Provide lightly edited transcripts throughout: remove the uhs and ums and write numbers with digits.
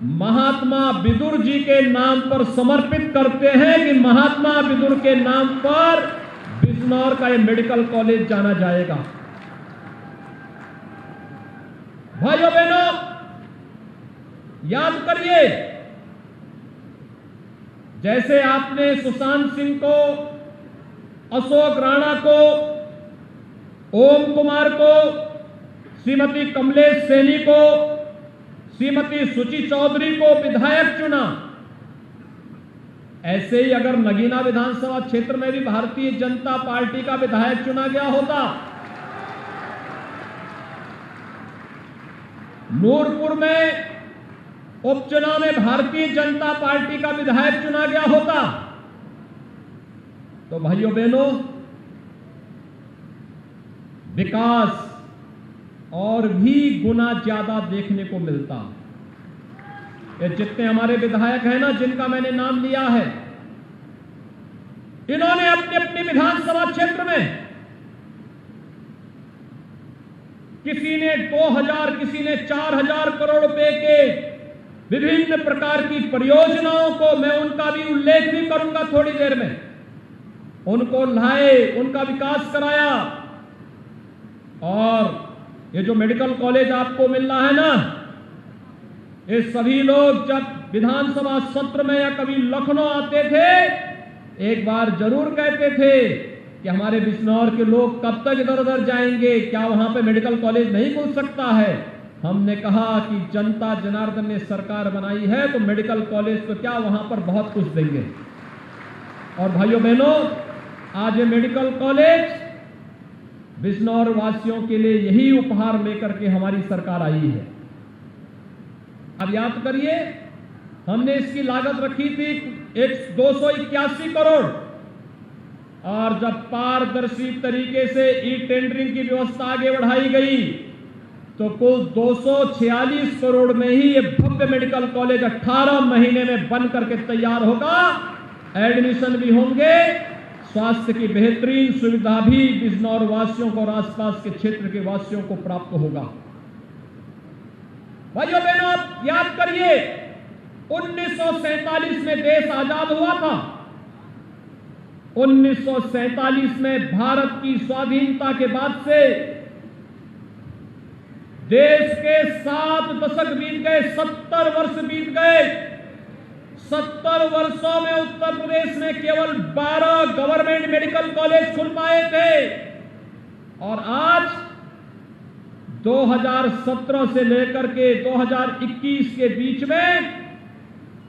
महात्मा विदुर जी के नाम पर समर्पित करते हैं कि महात्मा विदुर के नाम पर बिजनौर का ये मेडिकल कॉलेज जाना जाएगा। भाइयों बहनों, याद करिए, जैसे आपने सुशांत सिंह को, अशोक राणा को, ओम कुमार को, श्रीमती कमलेश सैनी को, श्रीमती सुची चौधरी को विधायक चुना, ऐसे ही अगर नगीना विधानसभा क्षेत्र में भी भारतीय जनता पार्टी का विधायक चुना गया होता, नूरपुर में उपचुनाव में भारतीय जनता पार्टी का विधायक चुना गया होता, तो भाइयों बहनों, विकास और भी गुना ज्यादा देखने को मिलता। ये जितने हमारे विधायक हैं ना, जिनका मैंने नाम लिया है, इन्होंने अपने अपने विधानसभा क्षेत्र में किसी ने 2000, किसी ने 4000 करोड़ रुपए के विभिन्न प्रकार की परियोजनाओं को, मैं उनका भी उल्लेख भी करूंगा थोड़ी देर में, उनको लाए, उनका विकास कराया। और ये जो मेडिकल कॉलेज आपको मिल रहा है ना, ये सभी लोग जब विधानसभा सत्र में या कभी लखनऊ आते थे, एक बार जरूर कहते थे कि हमारे बिजनौर के लोग कब तक इधर उधर जाएंगे, क्या वहां पे मेडिकल कॉलेज नहीं खुल सकता है। हमने कहा कि जनता जनार्दन ने सरकार बनाई है तो मेडिकल कॉलेज तो क्या, वहां पर बहुत कुछ देंगे। और भाइयों बहनों, आज ये मेडिकल कॉलेज बिजनौर वासियों के लिए यही उपहार लेकर के हमारी सरकार आई है। अब याद करिए, हमने इसकी लागत रखी थी 281 करोड़, और जब पारदर्शी तरीके से ई टेंडरिंग की व्यवस्था आगे बढ़ाई गई तो कुल 246 करोड़ में ही ये भव्य मेडिकल कॉलेज 18 महीने में बन करके तैयार होगा। एडमिशन भी होंगे, स्वास्थ्य की बेहतरीन सुविधा भी बिजनौर वासियों को और आसपास के क्षेत्र के वासियों को प्राप्त होगा। भाइयों बहनों, आप याद करिए, 1947 में देश आजाद हुआ था। 1947 में भारत की स्वाधीनता के बाद से देश के 7 दशक बीत गए, 70 वर्ष बीत गए। 70 वर्षों में उत्तर प्रदेश में केवल 12 गवर्नमेंट मेडिकल कॉलेज खुल पाए थे, और आज 2017 से लेकर के 2021 के बीच में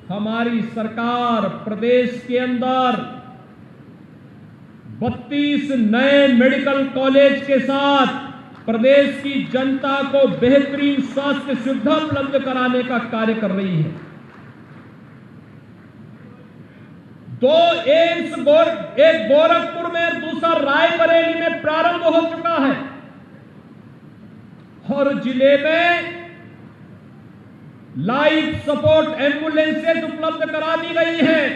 हमारी सरकार प्रदेश के अंदर 32 नए मेडिकल कॉलेज के साथ प्रदेश की जनता को बेहतरीन स्वास्थ्य सुविधा उपलब्ध कराने का कार्य कर रही है। 2 एम्स, एक गोरखपुर में और दूसरा रायबरेली में प्रारंभ हो चुका है, और जिले में लाइफ सपोर्ट एम्बुलेंसेज उपलब्ध करा दी गई हैं।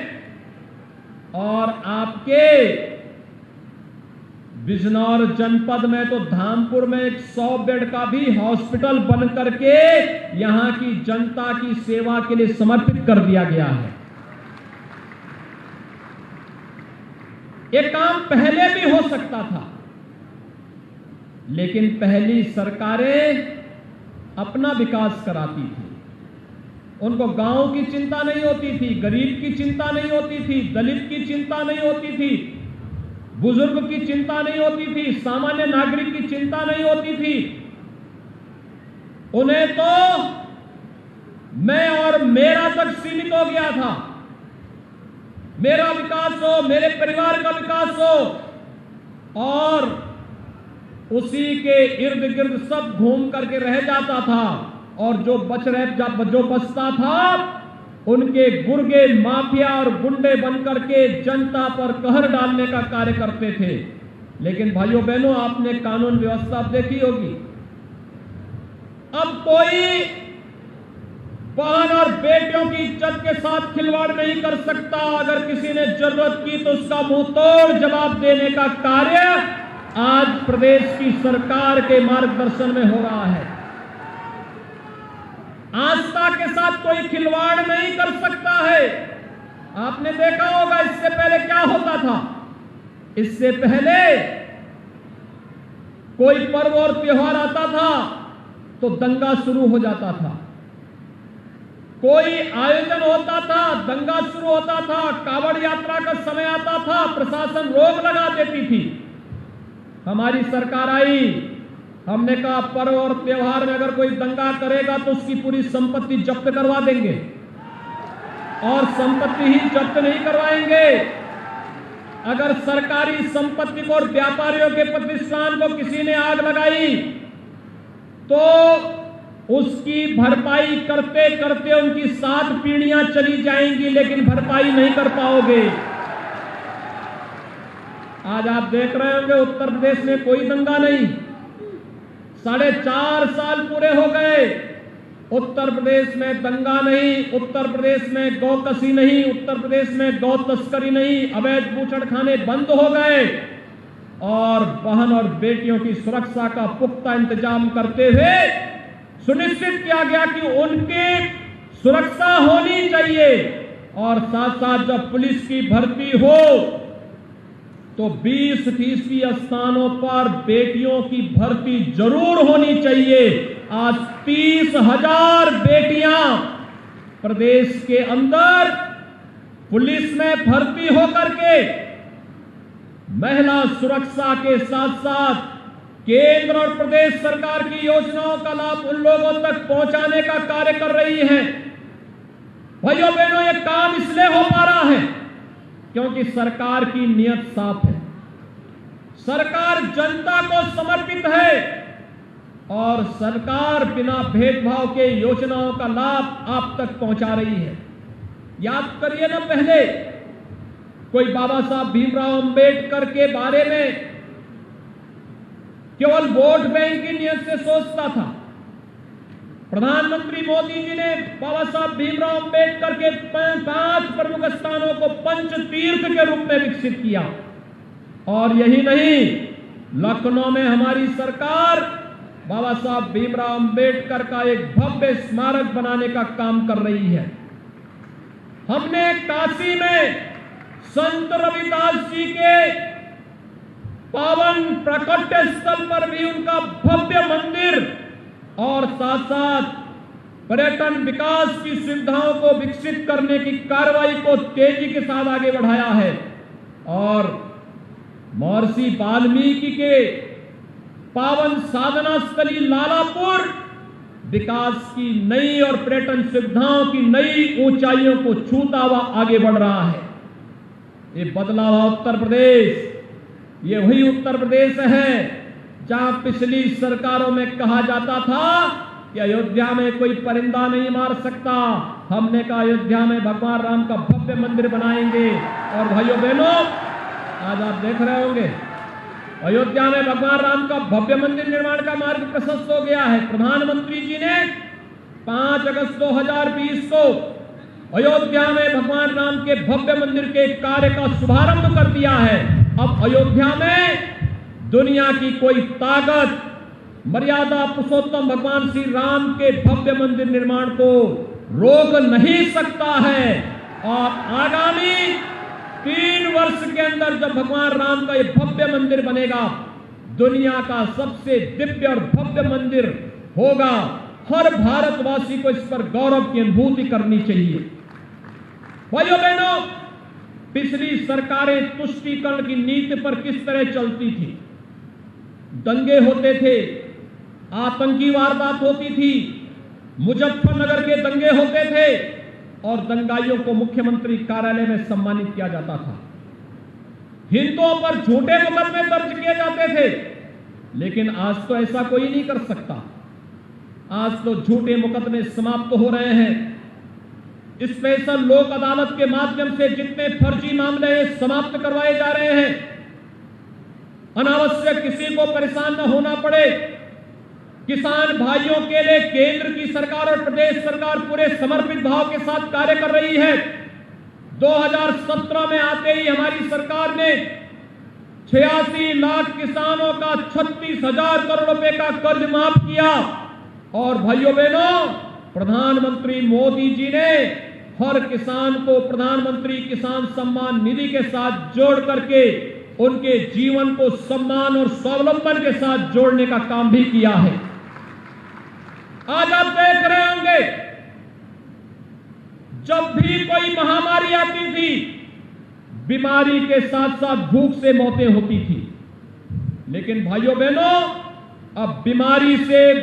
और आपके बिजनौर जनपद में तो धामपुर में एक 100 बेड का भी हॉस्पिटल बन करके यहां की जनता की सेवा के लिए समर्पित कर दिया गया है। ये काम पहले भी हो सकता था, लेकिन पहली सरकारें अपना विकास कराती थी। उनको गांव की चिंता नहीं होती थी, गरीब की चिंता नहीं होती थी, दलित की चिंता नहीं होती थी, बुजुर्ग की चिंता नहीं होती थी, सामान्य नागरिक की चिंता नहीं होती थी। उन्हें तो मैं और मेरा तक सीमित हो गया था। मेरा विकास हो, मेरे परिवार का विकास हो, और उसी के इर्द गिर्द सब घूम करके रह जाता था, और जो बचता था उनके गुर्गे माफिया और गुंडे बनकर के जनता पर कहर डालने का कार्य करते थे। लेकिन भाइयों बहनों, आपने कानून व्यवस्था देखी होगी। अब कोई बहन और बेटियों की इज्जत के साथ खिलवाड़ नहीं कर सकता। अगर किसी ने जरूरत की तो उसका मुंह तोड़ जवाब देने का कार्य आज प्रदेश की सरकार के मार्गदर्शन में हो रहा है। आस्था के साथ कोई खिलवाड़ आपने देखा होगा इससे पहले क्या होता था। इससे पहले कोई पर्व और त्योहार आता था तो दंगा शुरू हो जाता था, कोई आयोजन होता था दंगा शुरू होता था, कांवड़ यात्रा का समय आता था प्रशासन रोक लगा देती थी। हमारी सरकार आई, हमने कहा पर्व और त्योहार में अगर कोई दंगा करेगा तो उसकी पूरी संपत्ति जब्त करवा देंगे, और संपत्ति ही जब्त नहीं करवाएंगे। अगर सरकारी संपत्ति को और व्यापारियों के प्रतिष्ठान को किसी ने आग लगाई तो उसकी भरपाई करते करते उनकी 7 पीढ़ियां चली जाएंगी, लेकिन भरपाई नहीं कर पाओगे। आज आप देख रहे होंगे उत्तर प्रदेश में कोई दंगा नहीं, 4.5 साल पूरे हो गए, उत्तर प्रदेश में दंगा नहीं, उत्तर प्रदेश में गौकसी नहीं, उत्तर प्रदेश में गौ तस्करी नहीं, अवैध बूचड़खाने बंद हो गए, और बहन और बेटियों की सुरक्षा का पुख्ता इंतजाम करते हुए सुनिश्चित किया गया कि उनकी सुरक्षा होनी चाहिए। और साथ साथ जब पुलिस की भर्ती हो तो 20% स्थानों पर बेटियों की भर्ती जरूर होनी चाहिए। आज 30,000 बेटियां प्रदेश के अंदर पुलिस में भर्ती होकर के महिला सुरक्षा के साथ साथ केंद्र और प्रदेश सरकार की योजनाओं का लाभ उन लोगों तक पहुंचाने का कार्य कर रही है। भाइयों बहनों, ये काम इसलिए हो पा रहा है क्योंकि सरकार की नीयत साफ है, सरकार जनता को समर्पित है, और सरकार बिना भेदभाव के योजनाओं का लाभ आप तक पहुंचा रही है। याद करिए ना, पहले कोई बाबा साहब भीमराव अंबेडकर के बारे में केवल वोट बैंक की नियत से सोचता था। प्रधानमंत्री मोदी जी ने बाबा साहब भीमराव अंबेडकर के 5 प्रमुख स्थानों को पंच तीर्थ के रूप में विकसित किया। और यही नहीं, लखनऊ में हमारी सरकार बाबा साहब भीमराव अंबेडकर का एक भव्य स्मारक बनाने का काम कर रही है। हमने काशी में संत रविदास जी के पावन प्राकट्य स्थल पर भी उनका भव्य मंदिर और साथ साथ पर्यटन विकास की सुविधाओं को विकसित करने की कार्रवाई को तेजी के साथ आगे बढ़ाया है। और महर्षि वाल्मीकि के पावन साधना स्थली लालापुर विकास की नई और पर्यटन सुविधाओं की नई ऊंचाइयों को छूता हुआ आगे बढ़ रहा है। ये बदला हुआ उत्तर प्रदेश, ये वही उत्तर प्रदेश है जहां पिछली सरकारों में कहा जाता था कि अयोध्या में कोई परिंदा नहीं मार सकता। हमने कहा अयोध्या में भगवान राम का भव्य मंदिर बनाएंगे, और भाइयों बहनों आज आप देख रहे होंगे अयोध्या में भगवान राम का भव्य मंदिर निर्माण का मार्ग प्रशस्त हो गया है। प्रधानमंत्री जी ने 5 अगस्त 2020 को अयोध्या में भगवान राम के भव्य मंदिर के कार्य का शुभारंभ कर दिया है। अब अयोध्या में दुनिया की कोई ताकत मर्यादा पुरुषोत्तम भगवान श्री राम के भव्य मंदिर निर्माण को रोक नहीं सकता है। और आगामी 3 वर्ष के अंदर जब भगवान राम का ये भव्य मंदिर बनेगा, दुनिया का सबसे दिव्य और भव्य मंदिर होगा। हर भारतवासी को इस पर गौरव की अनुभूति करनी चाहिए। भाइयों बहनों, पिछली सरकारें तुष्टीकरण की नीति पर किस तरह चलती थी। दंगे होते थे, आतंकी वारदात होती थी, मुजफ्फरनगर के दंगे होते थे और दंगाइयों को मुख्यमंत्री कार्यालय में सम्मानित किया जाता था। हिंदुओं पर झूठे मुकदमे दर्ज किए जाते थे, लेकिन आज तो ऐसा कोई नहीं कर सकता। आज तो झूठे मुकदमे समाप्त हो रहे हैं। स्पेशल लोक अदालत के माध्यम से जितने फर्जी मामले समाप्त करवाए जा रहे हैं, अनावश्यक किसी को परेशान न होना पड़े। किसान भाइयों के लिए केंद्र की सरकार और प्रदेश सरकार पूरे समर्पित भाव के साथ कार्य कर रही है। 2017 में आते ही हमारी सरकार ने 86 लाख किसानों का 36,000 करोड़ रुपए का कर्ज माफ किया। और भाइयों बहनों, प्रधानमंत्री मोदी जी ने हर किसान को प्रधानमंत्री किसान सम्मान निधि के साथ जोड़ करके उनके जीवन को सम्मान और स्वावलंबन के साथ जोड़ने का काम भी किया है। आज आप देख रहे होंगे, जब भी कोई महामारी आती थी, बीमारी के साथ साथ भूख से मौतें होती थी। लेकिन भाइयों बहनों, अब बीमारी से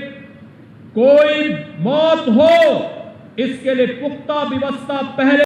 कोई मौत हो, इसके लिए पुख्ता व्यवस्था पहले